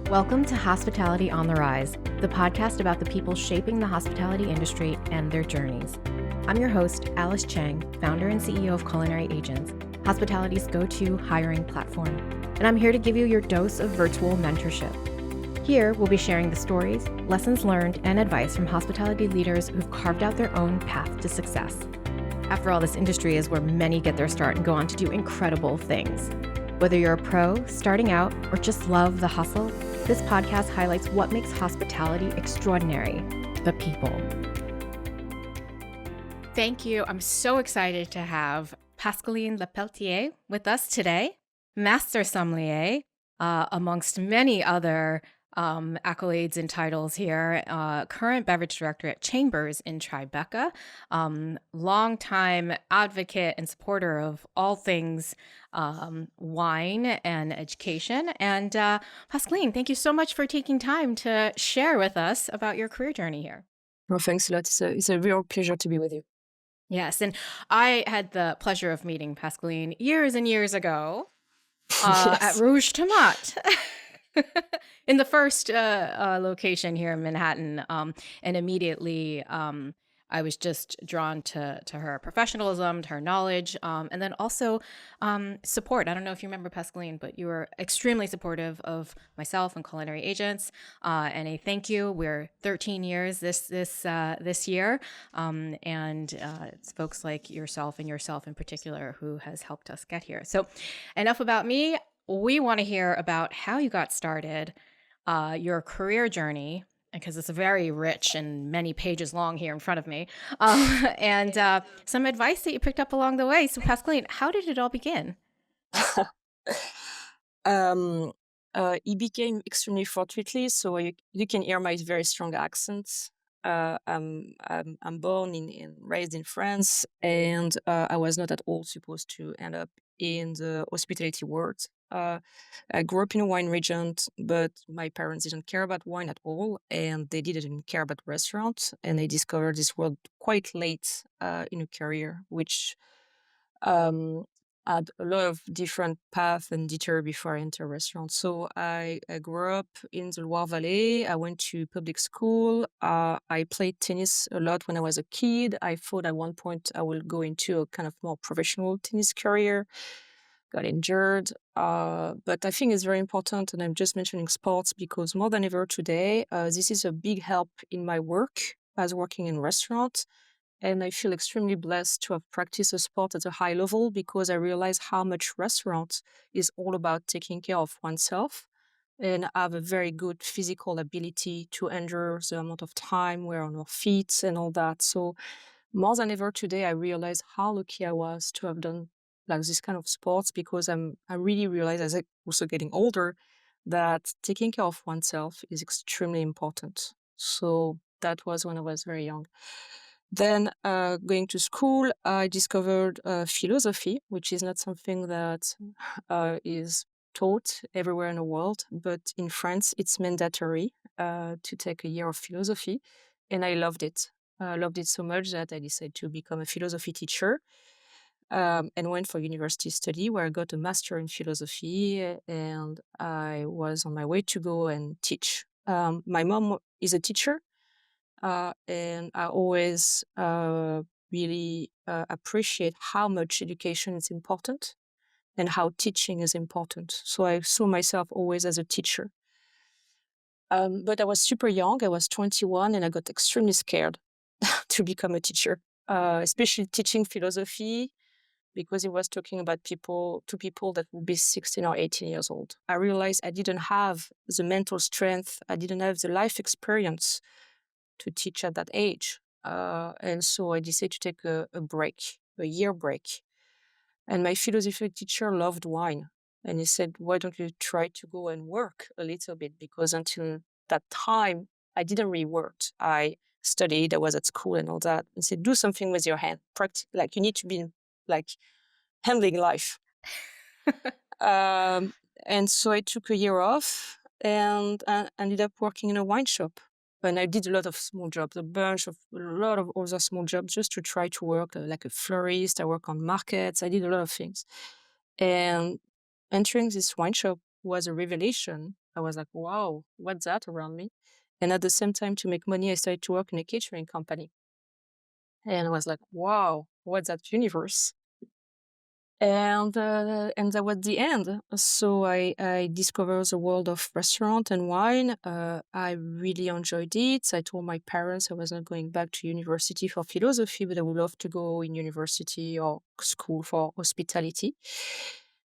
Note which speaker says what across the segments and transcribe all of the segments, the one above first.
Speaker 1: Welcome to Hospitality on the Rise, the podcast about the people shaping the hospitality industry and their journeys. I'm your host, Alice Cheng, founder and CEO of Culinary Agents, hospitality's go-to hiring platform. And I'm here to give you your dose of virtual mentorship. Here, we'll be sharing the stories, lessons learned, and advice from hospitality leaders who've carved out their own path to success. After all, this industry is where many get their start and go on to do incredible things. Whether you're a pro, starting out, or just love the hustle, this podcast highlights what makes hospitality extraordinary, the people. Thank you. I'm so excited to have Pascaline Lepeltier with us today, Master Sommelier, amongst many other accolades and titles here, current beverage director at Chambers in Tribeca, longtime advocate and supporter of all things wine and education. And Pascaline, thank you so much for taking time to share with us about your career journey here.
Speaker 2: Well, thanks a lot. It's a real pleasure to be with you.
Speaker 1: Yes, and I had the pleasure of meeting Pascaline years and years ago at Rouge Tomate. In the first location here in Manhattan, and immediately I was just drawn to her professionalism, to her knowledge, and then also support. I don't know if you remember Pascaline, but you were extremely supportive of myself and Culinary Agents, and a thank you. We're 13 years this year, and it's folks like yourself and yourself in particular who has helped us get here. So enough about me. We want to hear about how you got started, your career journey, because it's very rich and many pages long here in front of me, and some advice that you picked up along the way. So Pascaline, how did it all begin?
Speaker 2: It became extremely fortuitously, so you can hear my very strong accent. I'm born and raised in France, and I was not at all supposed to end up in the hospitality world. I grew up in a wine region, but my parents didn't care about wine at all, and they didn't care about restaurants. And I discovered this world quite late in a career, which had a lot of different paths and detour before I entered restaurants. So I grew up in the Loire Valley. I went to public school. I played tennis a lot when I was a kid. I thought at one point I will go into a kind of more professional tennis career. Got injured. But I think it's very important, and I'm just mentioning sports because more than ever today, this is a big help in my work as working in restaurants. And I feel extremely blessed to have practiced a sport at a high level because I realize how much restaurant is all about taking care of oneself. And I have a very good physical ability to endure the amount of time we're on our feet and all that. So more than ever today, I realize how lucky I was to have done like this kind of sports because I really realize as I'm also getting older that taking care of oneself is extremely important. So that was when I was very young. Then going to school, I discovered philosophy, which is not something that is taught everywhere in the world, but in France, it's mandatory to take a year of philosophy. And I loved it. I loved it so much that I decided to become a philosophy teacher and went for university study where I got a master in philosophy and I was on my way to go and teach. My mom is a teacher. And I always really appreciate how much education is important and how teaching is important. So I saw myself always as a teacher. But I was super young. I was 21 and I got extremely scared to become a teacher, especially teaching philosophy because it was talking about people that would be 16 or 18 years old. I realized I didn't have the mental strength. I didn't have the life experience to teach at that age. And so I decided to take a year break. And my philosophy teacher loved wine. And he said, why don't you try to go and work a little bit? Because until that time, I didn't really work. I studied, I was at school and all that. And said, do something with your hand. Like you need to be like handling life. And so I took a year off and ended up working in a wine shop. And I did a lot of small jobs, a lot of other small jobs just to try to work like a florist. I work on markets. I did a lot of things. And entering this wine shop was a revelation I was like, wow, what's that around me? And at the same time, to make money, I started to work in a catering company. And I was like, wow, what's that universe? And that was the end. So I discovered the world of restaurant and wine. I really enjoyed it. I told my parents I was not going back to university for philosophy, but I would love to go in university or school for hospitality.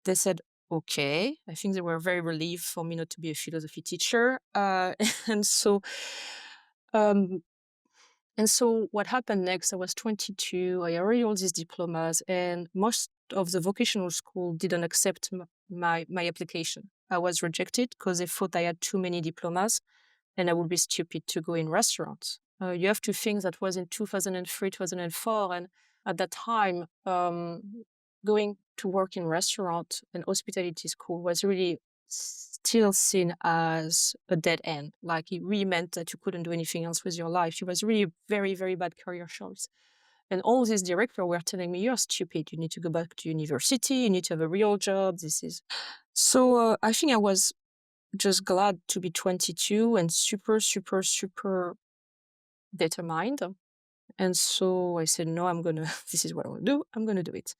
Speaker 2: They said, okay. I think they were very relieved for me not to be a philosophy teacher. And so um, and so what happened next, I was 22, I already all these diplomas, and most of the vocational school didn't accept my application. I was rejected because they thought I had too many diplomas and I would be stupid to go in restaurants. You have to think that was in 2003, 2004, and at that time, going to work in restaurant and hospitality school was really still seen as a dead end. Like it really meant that you couldn't do anything else with your life. It was really a very, very bad career choice. And all these directors were telling me, you're stupid. You need to go back to university. You need to have a real job. So I think I was just glad to be 22 and super, super, super determined. And so I said, no, this is what I want to do. I'm going to do it.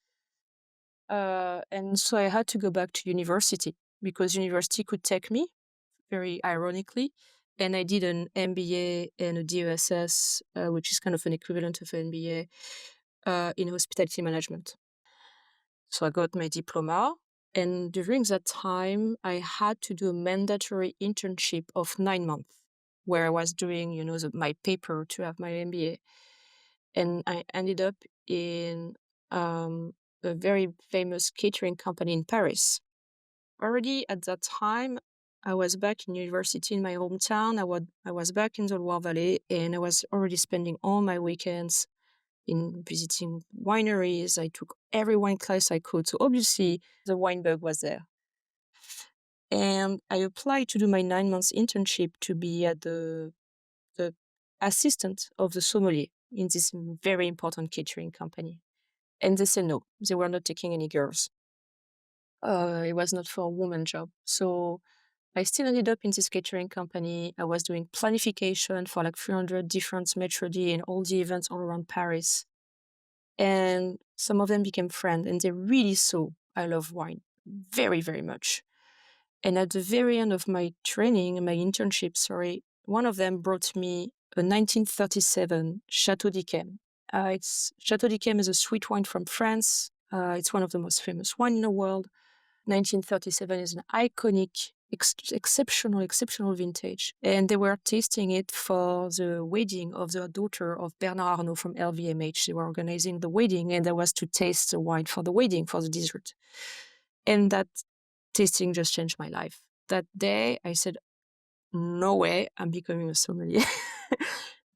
Speaker 2: And so I had to go back to university because university could take me, very ironically. And I did an MBA and a DESS, which is kind of an equivalent of an MBA in hospitality management. So I got my diploma. And during that time, I had to do a mandatory internship of 9 months where I was doing, my paper to have my MBA. And I ended up in a very famous catering company in Paris. Already at that time, I was back in university in my hometown. I was back in the Loire Valley, and I was already spending all my weekends in visiting wineries. I took every wine class I could. So obviously the wine bug was there. And I applied to do my 9 months internship to be at the assistant of the sommelier in this very important catering company. And they said no, they were not taking any girls. It was not for a woman job. So I still ended up in this catering company. I was doing planification for like 300 different Metro D and all the events all around Paris. And some of them became friends, and they really saw I love wine very, very much. And at the very end of my training, my internship, one of them brought me a 1937 Chateau d'Yquem. Chateau d'Yquem is a sweet wine from France. It's one of the most famous wine in the world. 1937 is an iconic, exceptional vintage. And they were tasting it for the wedding of the daughter of Bernard Arnault from LVMH. They were organizing the wedding, and there was to taste the wine for the wedding, for the dessert. And that tasting just changed my life. That day, I said, no way, I'm becoming a sommelier.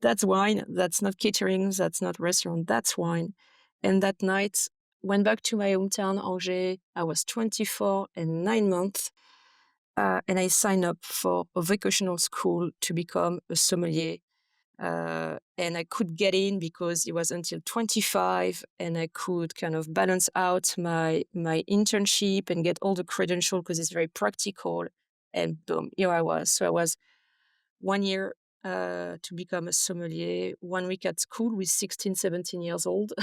Speaker 2: That's wine. That's not catering. That's not restaurant. That's wine. And that night, went back to my hometown, Angers. I was 24 and 9 months. And I signed up for a vocational school to become a sommelier. And I could get in because it was until 25, and I could kind of balance out my internship and get all the credentials because it's very practical. And boom, here I was. So I was 1 year to become a sommelier, 1 week at school with 16, 17 years old,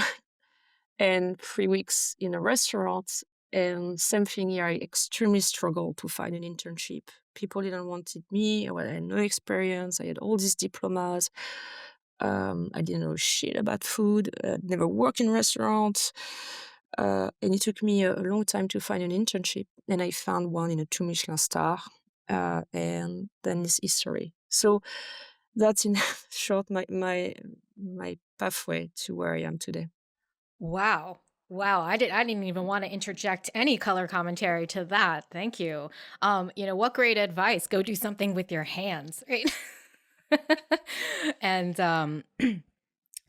Speaker 2: and 3 weeks in a restaurant. And same thing here, I extremely struggled to find an internship. People didn't wanted me. I had no experience. I had all these diplomas. I didn't know shit about food. I'd never worked in restaurants. And it took me a long time to find an internship. And I found one in a 2 Michelin star. And then it's history. So that's in short my pathway to where I am today.
Speaker 1: Wow. Wow, I didn't even want to interject any color commentary to that. Thank you. What great advice. Go do something with your hands, right? And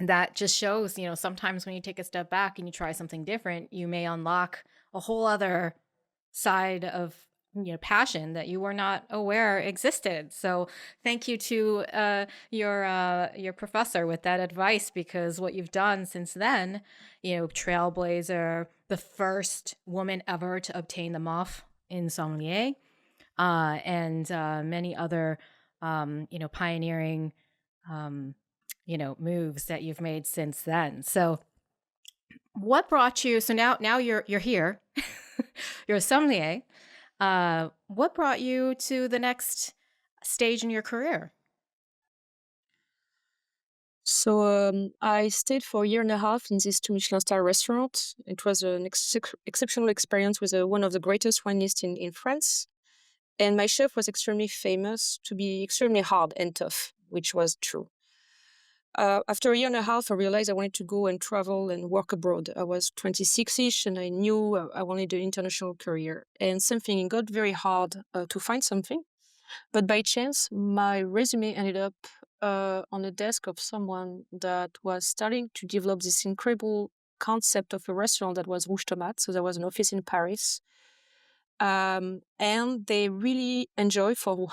Speaker 1: that just shows, sometimes when you take a step back and you try something different, you may unlock a whole other side of passion that you were not aware existed. So thank you to your professor with that advice, because what you've done since then, trailblazer, the first woman ever to obtain the MOF in sommelier, and many other, pioneering, um, moves that you've made since then. So, what brought you? So now you're here. You're a sommelier. What brought you to the next stage in your career?
Speaker 2: So I stayed for a year and a half in this 2 Michelin star restaurant. It was an exceptional experience with one of the greatest wineists in France. And my chef was extremely famous to be extremely hard and tough, which was true. After a year and a half, I realized I wanted to go and travel and work abroad. I was 26-ish and I knew I wanted an international career. And something, it got very hard to find something. But by chance, my resume ended up on the desk of someone that was starting to develop this incredible concept of a restaurant that was Rouge Tomate. So there was an office in Paris. And they really enjoy for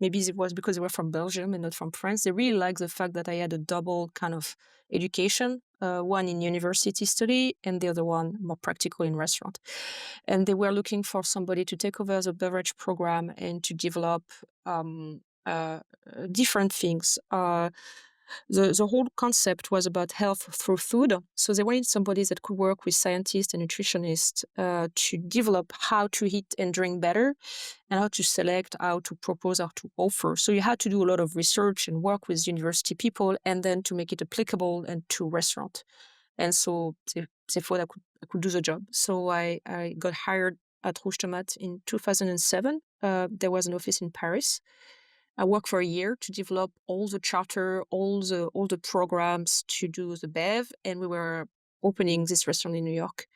Speaker 2: maybe it was because they were from Belgium and not from France. They really liked the fact that I had a double kind of education, one in university study and the other one more practical in restaurant. And they were looking for somebody to take over the beverage program and to develop different things. The whole concept was about health through food. So they wanted somebody that could work with scientists and nutritionists to develop how to eat and drink better and how to select, how to propose, how to offer. So you had to do a lot of research and work with university people and then to make it applicable and to restaurant. And so they thought I could do the job. So I got hired at Rouge Tomate in 2007. There was an office in Paris. I worked for a year to develop all the charter, all the programs to do the bev, and we were opening this restaurant in New York.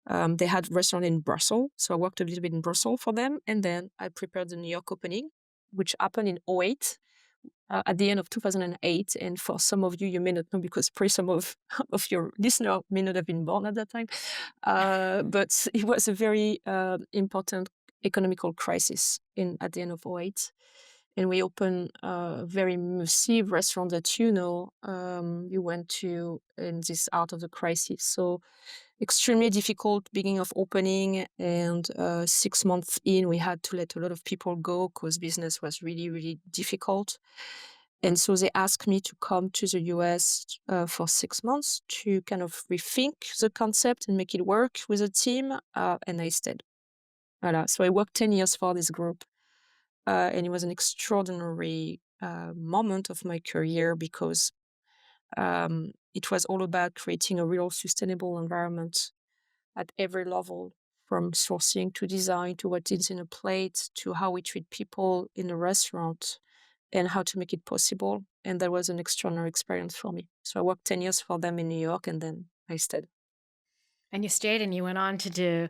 Speaker 2: They had a restaurant in Brussels, so I worked a little bit in Brussels for them, and then I prepared the New York opening, which happened in '08. At the end of 2008, and for some of you, you may not know because probably some of your listeners may not have been born at that time, but it was a very important economical crisis at the end of '08. And we opened a very massive restaurant that you went to in this out of the crisis. So extremely difficult beginning of opening, and 6 months in, we had to let a lot of people go because business was really, really difficult. And so they asked me to come to the US for 6 months to kind of rethink the concept and make it work with a team. And I stayed. Voilà. So I worked 10 years for this group. And it was an extraordinary moment of my career because it was all about creating a real sustainable environment at every level, from sourcing to design to what is in a plate to how we treat people in a restaurant and how to make it possible. And that was an extraordinary experience for me. So I worked 10 years for them in New York and then I stayed.
Speaker 1: And you stayed and you went on to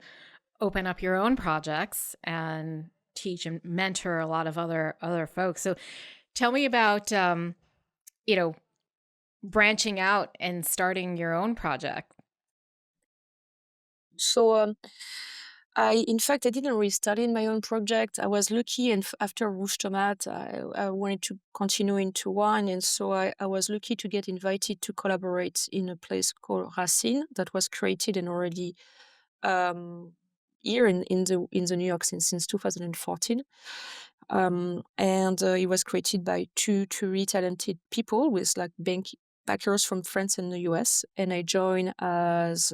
Speaker 1: open up your own projects and teach and mentor a lot of other folks. So tell me about branching out and starting your own project.
Speaker 2: So in fact, I didn't really study in my own project. I was lucky, and after Rouge Tomate, I wanted to continue into wine, and so I was lucky to get invited to collaborate in a place called Racine that was created and already um, here in the New York since 2014. And it was created by two really talented people with like backers from France and the US. And I joined as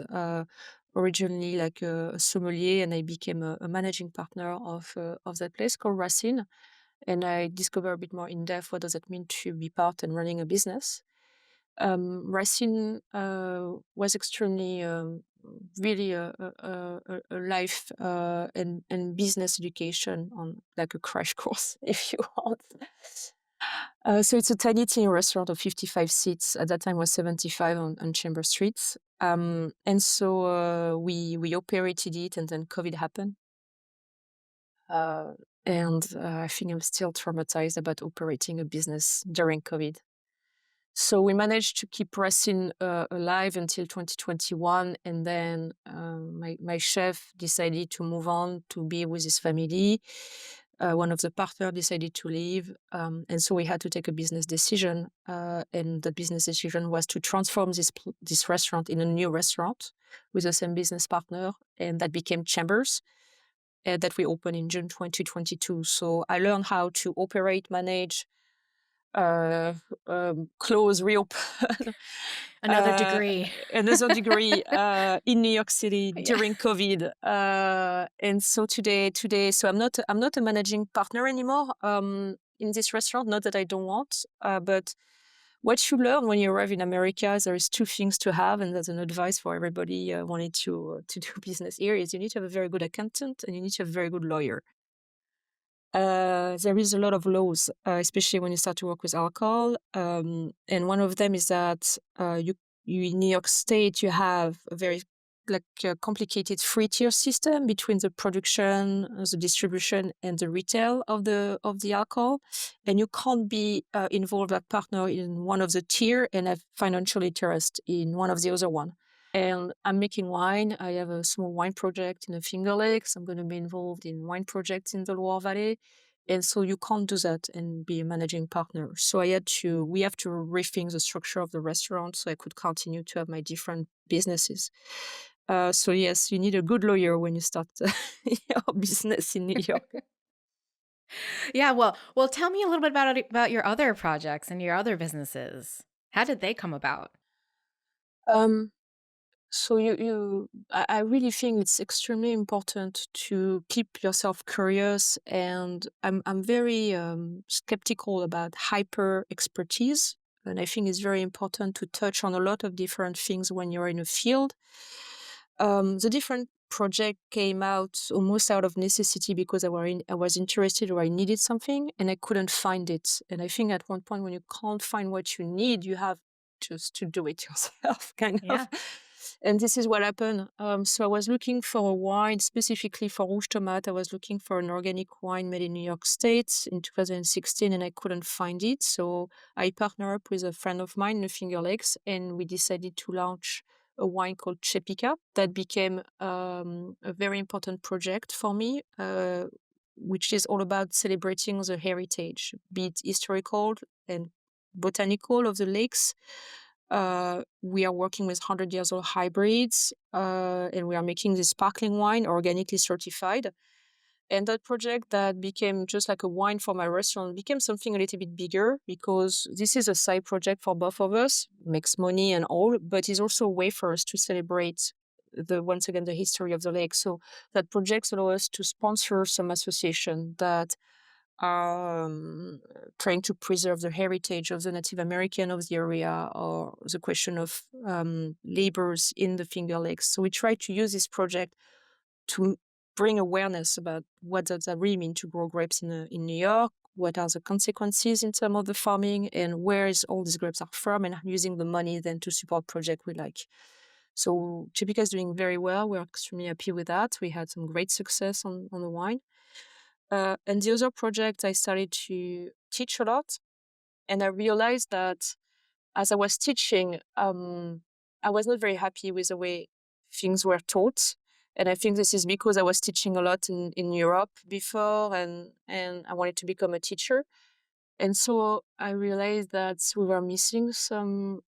Speaker 2: originally like a sommelier, and I became a managing partner of that place called Racine. And I discovered a bit more in depth what does it mean to be part and running a business. Racine was extremely really a life and business education on like a crash course, if you want. So it's a tiny restaurant of 55 seats. At that time was 75 on Chamber Street. And so we operated it, and then COVID happened. And I think I'm still traumatized about operating a business during COVID. So we managed to keep Racine alive until 2021, and then my chef decided to move on to be with his family. One of the partners decided to leave, and so we had to take a business decision. And the business decision was to transform this restaurant in a new restaurant with the same business partner, and that became Chambers. that we opened in June 2022. So I learned how to operate, manage, close, reopen,
Speaker 1: Another degree.
Speaker 2: another degree in New York City
Speaker 1: Yeah.
Speaker 2: during COVID. And so today, so I'm not a managing partner anymore in this restaurant. Not that I don't want, but what you learn when you arrive in America is there is two things to have, and that's an advice for everybody wanting to do business here: is you need to have a very good accountant and you need to have a very good lawyer. There is a lot of laws, especially when you start to work with alcohol. And one of them is that you in New York State, you have a very complicated three-tier system between the production, the distribution, and the retail of the alcohol. And you can't be involved as partner in one of the tier and have financial interest in one of the other one. And I'm making wine. I have a small wine project in the Finger Lakes. I'm going to be involved in wine projects in the Loire Valley. And so you can't do that and be a managing partner. So we have to rethink the structure of the restaurant so I could continue to have my different businesses. So yes, you need a good lawyer when you start your business in New York.
Speaker 1: Yeah, well, tell me a little bit about your other projects and your other businesses. How did they come about?
Speaker 2: Um, So I really think it's extremely important to keep yourself curious, and I'm very skeptical about hyper expertise, and I think it's very important to touch on a lot of different things when you're in a field. The different project came out almost out of necessity because I was interested or I needed something and I couldn't find it. And I think at one point when you can't find what you need, you have just to do it yourself, kind of.
Speaker 1: Yeah.
Speaker 2: And this is what happened. So I was looking for a wine specifically for Rouge Tomate. I was looking for an organic wine made in New York State in 2016 and I couldn't find it. So I partnered up with a friend of mine in the Finger Lakes and we decided to launch a wine called Chepica that became a very important project for me, which is all about celebrating the heritage, be it historical and botanical of the lakes. We are working with 100 years old hybrids, and we are making this sparkling wine organically certified. And that project that became just like a wine for my restaurant became something a little bit bigger because this is a side project for both of us, makes money and all, but is also a way for us to celebrate once again, the history of the lake. So that project allows us to sponsor some association that are trying to preserve the heritage of the Native American of the area or the question of labors in the Finger Lakes. So we try to use this project to bring awareness about what does that really mean to grow grapes in New York, what are the consequences in terms of the farming, and where is all these grapes are from, and using the money then to support project we like. So Chepica is doing very well. We're extremely happy with that. We had some great success on the wine. And the other project, I started to teach a lot, and I realized that as I was teaching, I was not very happy with the way things were taught. And I think this is because I was teaching a lot in Europe before and I wanted to become a teacher. And so I realized that we were missing some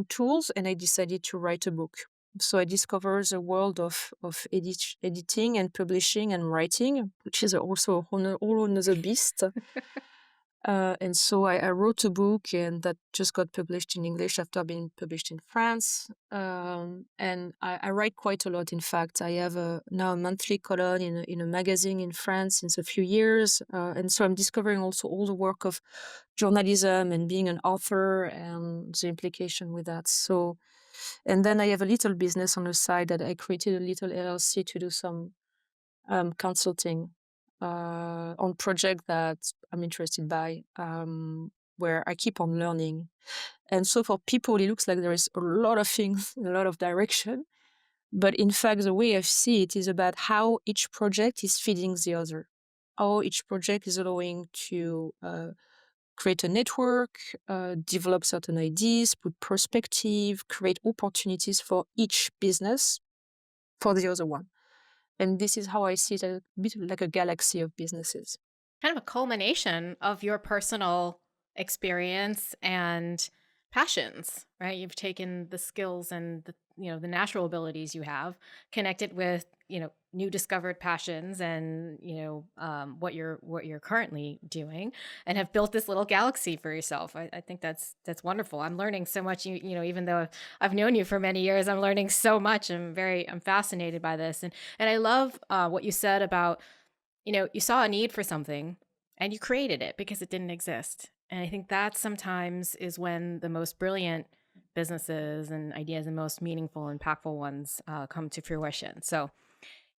Speaker 2: tools and I decided to write a book. So I discovered the world of editing and publishing and writing, which is also a whole another beast. And so I wrote a book and that just got published in English after being published in France. And I write quite a lot. In fact, I have now a monthly column in a magazine in France since a few years. And so I'm discovering also all the work of journalism and being an author and the implication with that. So, and then I have a little business on the side that I created a little LLC to do some consulting on project that I'm interested by, where I keep on learning. And so for people, it looks like there is a lot of things, a lot of direction. But in fact, the way I see it is about how each project is feeding the other, how each project is allowing to create a network, develop certain ideas, put perspective, create opportunities for each business for the other one. And this is how I see it, a bit like a galaxy of businesses.
Speaker 1: Kind of a culmination of your personal experience and passions, right? You've taken the skills and the natural abilities you have, connected with, new discovered passions and what you're currently doing, and have built this little galaxy for yourself. I think that's wonderful. I'm learning so much. Even though I've known you for many years, I'm learning so much. I'm fascinated by this, and I love what you said about, you saw a need for something and you created it because it didn't exist. And I think that sometimes is when the most brilliant businesses and ideas and most meaningful, impactful ones come to fruition. So,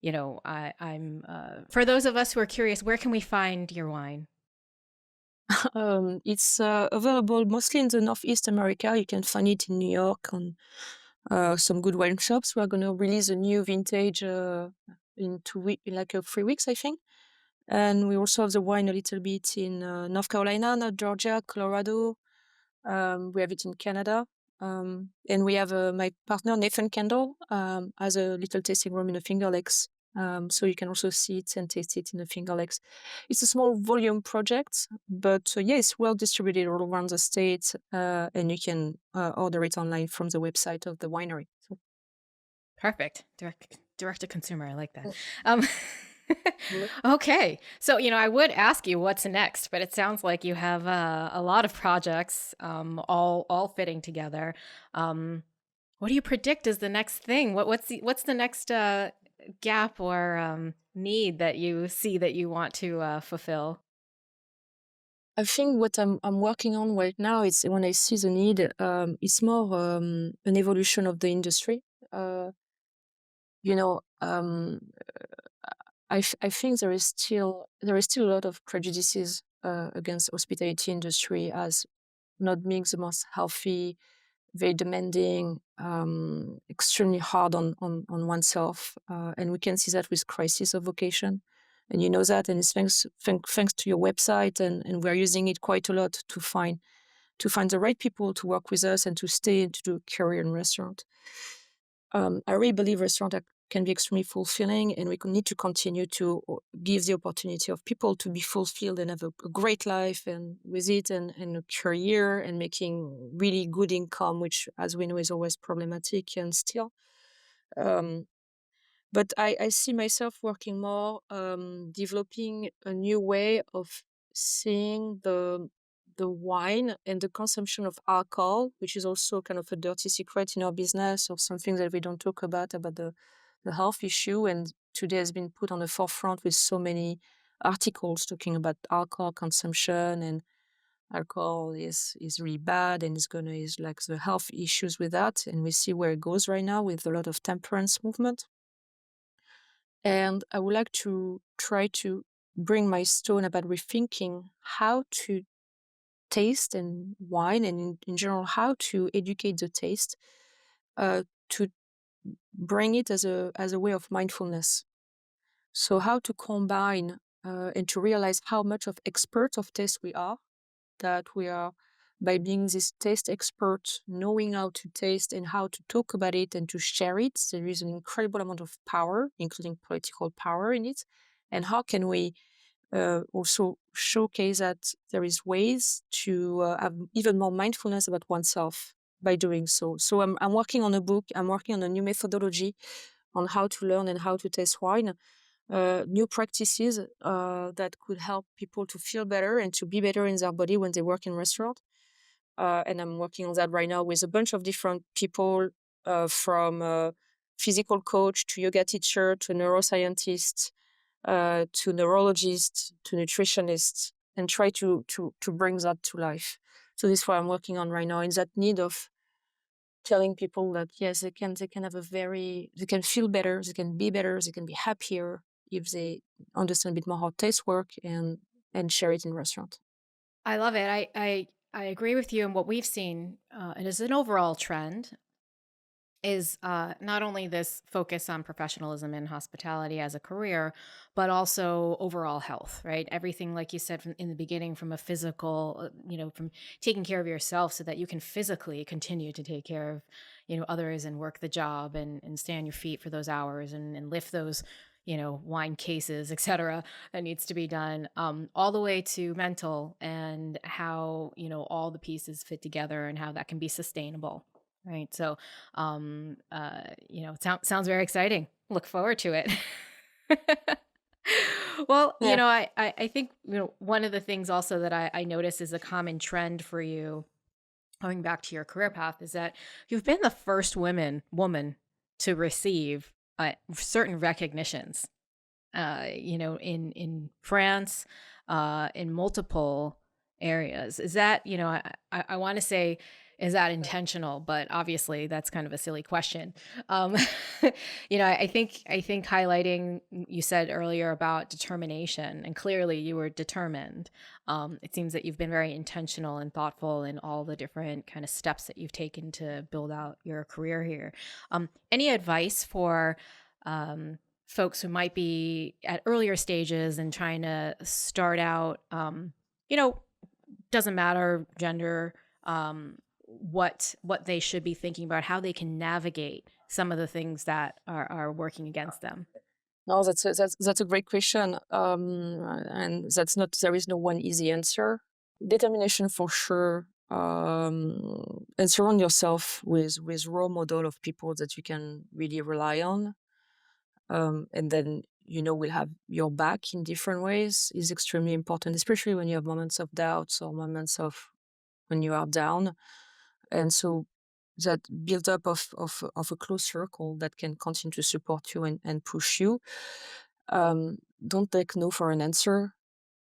Speaker 1: for those of us who are curious, where can we find your wine?
Speaker 2: It's available mostly in the Northeast America. You can find it in New York on some good wine shops. We're going to release a new vintage in 2 weeks, in like 3 weeks, I think. And we also have the wine a little bit in North Carolina, North Georgia, Colorado. We have it in Canada. And we have my partner, Nathan Kendall, has a little tasting room in the Finger Lakes. So you can also see it and taste it in the Finger Lakes. It's a small volume project, but it's well distributed all around the state, and you can order it online from the website of the winery. So,
Speaker 1: Perfect. Direct to consumer. I like that.
Speaker 2: mm,
Speaker 1: Um,
Speaker 2: mm.
Speaker 1: okay. So, I would ask you what's next, but it sounds like you have a lot of projects, all fitting together. Um, what do you predict is the next thing? What's the next gap or need that you see that you want to fulfill?
Speaker 2: I think what I'm working on right now is when I see the need, it's more an evolution of the industry. Uh, you know, I think there is still a lot of prejudices against hospitality industry as not being the most healthy, very demanding, extremely hard on oneself, and we can see that with crisis of vocation, and you know that, and it's thanks to your website, and we're using it quite a lot to find the right people to work with us and to stay and to do a career in restaurant. I really believe restaurant can be extremely fulfilling, and we need to continue to give the opportunity of people to be fulfilled and have a great life and with it, and a career and making really good income, which, as we know, is always problematic and still. Um, but I see myself working more, developing a new way of seeing the wine and the consumption of alcohol, which is also kind of a dirty secret in our business, or something that we don't talk about the health issue. And today has been put on the forefront with so many articles talking about alcohol consumption, and alcohol is really bad, and is like the health issues with that. And we see where it goes right now with a lot of temperance movement. And I would like to try to bring my stone about rethinking how to taste and wine, and in general, how to educate the taste, to bring it as a way of mindfulness. So how to combine and to realize how much of expert of taste we are, that we are, by being this taste expert, knowing how to taste and how to talk about it and to share it. There is an incredible amount of power, including political power in it. And how can we also showcase that there is ways to have even more mindfulness about oneself by doing so. So I'm working on a book. I'm working on a new methodology on how to learn and how to taste wine, new practices that could help people to feel better and to be better in their body when they work in restaurant. And I'm working on that right now with a bunch of different people, from physical coach to yoga teacher to neuroscientist, to neurologist to nutritionist, and try to bring that to life. So this is what I'm working on right now, in that need of telling people that yes, they can have they can feel better, they can be better, they can be happier if they understand a bit more how taste work, and share it in restaurant.
Speaker 1: I love it. I agree with you. And what we've seen, and is an overall trend, is not only this focus on professionalism in hospitality as a career, but also overall health, right? Everything, like you said from in the beginning, from a physical, from taking care of yourself so that you can physically continue to take care of, others and work the job and stay on your feet for those hours and lift those, wine cases, etc. that needs to be done, all the way to mental and how, all the pieces fit together and how that can be sustainable. Right. So, sounds very exciting. Look forward to it. Well,
Speaker 2: Yeah.
Speaker 1: I think, one of the things also that I notice is a common trend for you going back to your career path is that you've been the first woman to receive certain recognitions. In France, in multiple areas. Is that, I want to say, is that intentional? But obviously, that's kind of a silly question. Um, I think highlighting you said earlier about determination, and clearly you were determined. It seems that you've been very intentional and thoughtful in all the different kind of steps that you've taken to build out your career here. Any advice for folks who might be at earlier stages and trying to start out, you know, doesn't matter gender, what they should be thinking about, how they can navigate some of the things that are working against them.
Speaker 2: No, that's a great question. And that's not, there is no one easy answer. Determination for sure. And surround yourself with role model of people that you can really rely on. And then, will have your back in different ways is extremely important, especially when you have moments of doubts or moments of when you are down. And so that build up of a close circle that can continue to support you and push you. Don't take no for an answer.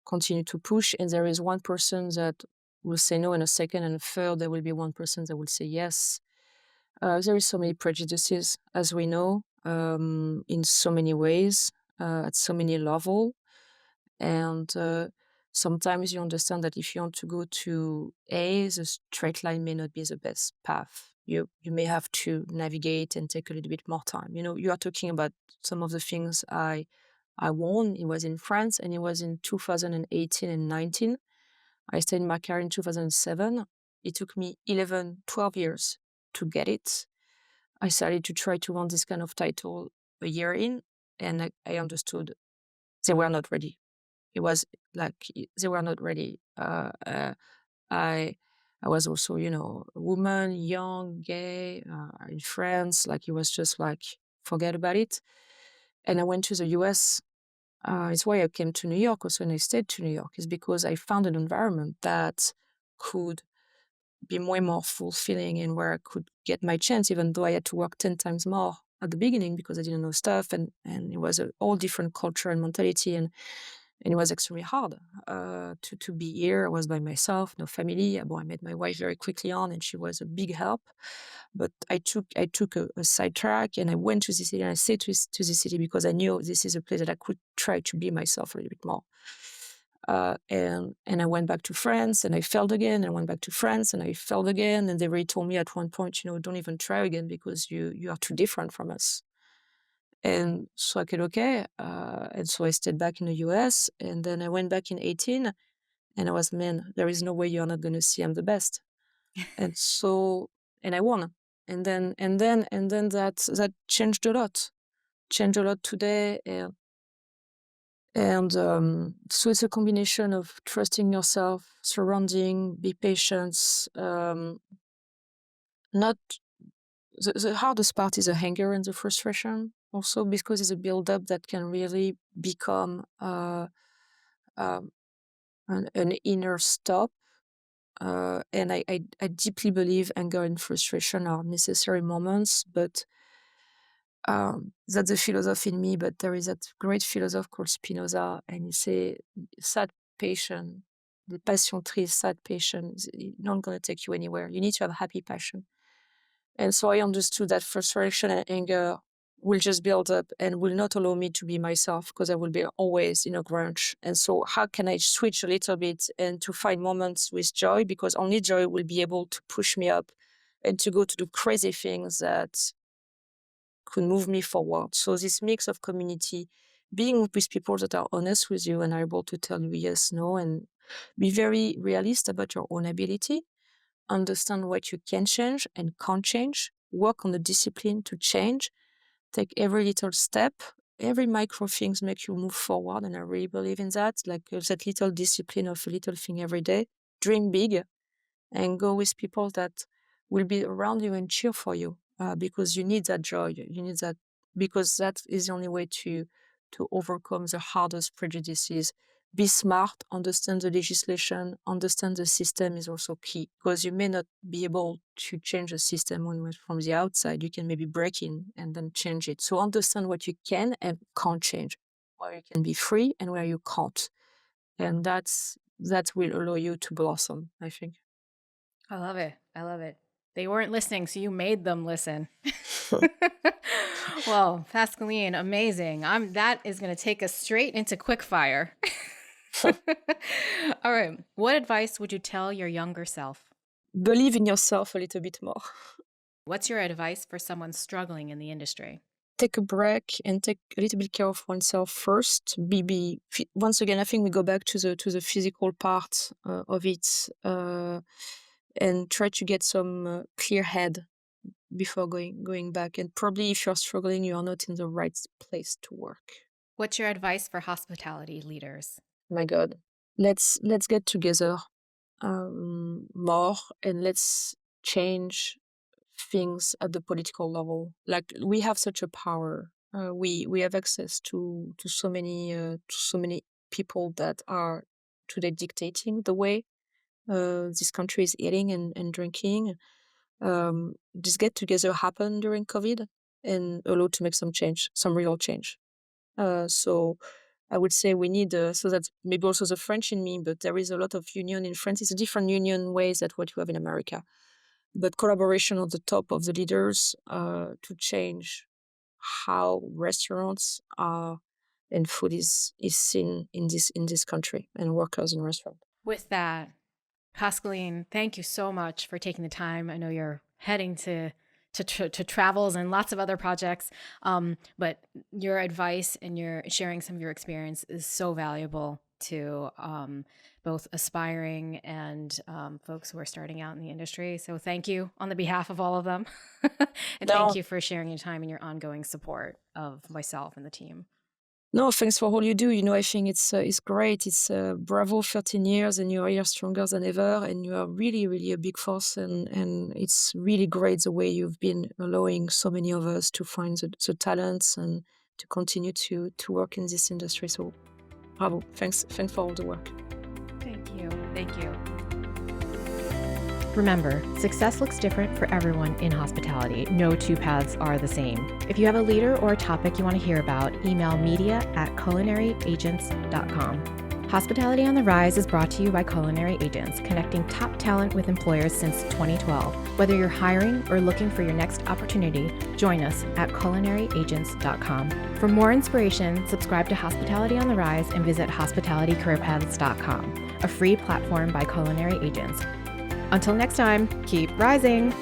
Speaker 2: Continue to push. And there is one person that will say no in a second, and a third, there will be one person that will say yes. There is so many prejudices, as we know, in so many ways, at so many levels. And sometimes you understand that if you want to go to A, the straight line may not be the best path. You may have to navigate and take a little bit more time. You are talking about some of the things I won. It was in France, and it was in 2018 and 19. I started my career in 2007. It took me 11, 12 years to get it. I started to try to win this kind of title a year in, and I understood they were not ready. It was like they were not ready. I I was also, a woman, young, gay, in France. Like it was just like forget about it. And I went to the US. It's why I came to New York also, and I stayed to New York, is because I found an environment that could be way more fulfilling and where I could get my chance, even though I had to work 10 times more at the beginning because I didn't know stuff, and it was a all different culture and mentality, and it was extremely hard to be here. I was by myself, no family. Well, I met my wife very quickly on, and she was a big help. But I took a sidetrack, and I went to the city, and I stayed to the city because I knew this is a place that I could try to be myself a little bit more. And I went back to France, and I failed again, and I went back to France, and I failed again. And they really told me at one point, don't even try again because you are too different from us. And so I said, okay. And so I stayed back in the US, and then I went back in 18, and I was, man, there is no way you're not going to see I'm the best. And so, and I won. And then that changed a lot, today. And so it's a combination of trusting yourself, surrounding, be patient. Not the hardest part is the anger and the frustration, also because it's a build-up that can really become um, an inner stop. And I deeply believe anger and frustration are necessary moments, but that's a philosophy in me. But there is that great philosopher called Spinoza, and he say, sad passion, the passion triste, sad passion, is not going to take you anywhere. You need to have a happy passion. And so I understood that frustration and anger will just build up and will not allow me to be myself because I will be always in a grunge. And so how can I switch a little bit and to find moments with joy? Because only joy will be able to push me up and to go to do crazy things that could move me forward. So this mix of community, being with people that are honest with you and are able to tell you yes, no, and be very realist about your own ability, understand what you can change and can't change, work on the discipline to change, take every little step. Every micro things make you move forward, and I really believe in that. Like that little discipline of a little thing every day. Dream big and go with people that will be around you and cheer for you because you need that joy. You need that because that is the only way to to overcome the hardest prejudices. Be smart, understand the legislation, understand the system is also key, because you may not be able to change the system when it's from the outside. You can maybe break in and then change it. So understand what you can and can't change, where you can be free and where you can't. And that will allow you to blossom, I think.
Speaker 1: I love it. I love it. They weren't listening, so you made them listen. Well, Pascaline, amazing. That is going to take us straight into quickfire. All right. What advice would you tell your younger self?
Speaker 2: Believe in yourself a little bit more.
Speaker 1: What's your advice for someone struggling in the industry?
Speaker 2: Take a break and take a little bit care of oneself first. Once again, I think we go back to the physical part of it, and try to get some clear head before going back. And probably if you're struggling, you are not in the right place to work.
Speaker 1: What's your advice for hospitality leaders?
Speaker 2: My God, let's get together more, and let's change things at the political level. Like, we have such a power. We have access to so many people that are today dictating the way this country is eating and drinking. This get together happened during COVID and allowed to make some change, some real change. So I would say we need, so that's maybe also the French in me, but there is a lot of union in France. It's a different union ways than what you have in America. But collaboration on the top of the leaders to change how restaurants are and food is seen in this country, and workers in restaurants.
Speaker 1: With that, Pascaline, thank you so much for taking the time. I know you're heading to travels and lots of other projects, but your advice and your sharing some of your experience is so valuable to both aspiring and folks who are starting out in the industry. So thank you on the behalf of all of them. And thank you for sharing your time and your ongoing support of myself and the team.
Speaker 2: No, thanks for all you do. I think it's great. It's bravo, 13 years, and you're here stronger than ever, and you are really, really a big force, and it's really great the way you've been allowing so many of us to find the talents and to continue to work in this industry. So bravo. Thanks for all the work.
Speaker 1: Thank you. Thank you. Remember, success looks different for everyone in hospitality. No two paths are the same. If you have a leader or a topic you want to hear about, email media@culinary-agents.com. Hospitality on the Rise is brought to you by Culinary Agents, connecting top talent with employers since 2012. Whether you're hiring or looking for your next opportunity, join us at culinary-agents.com. For more inspiration, subscribe to Hospitality on the Rise and visit hospitalitycareerpaths.com, a free platform by Culinary Agents. Until next time, keep rising!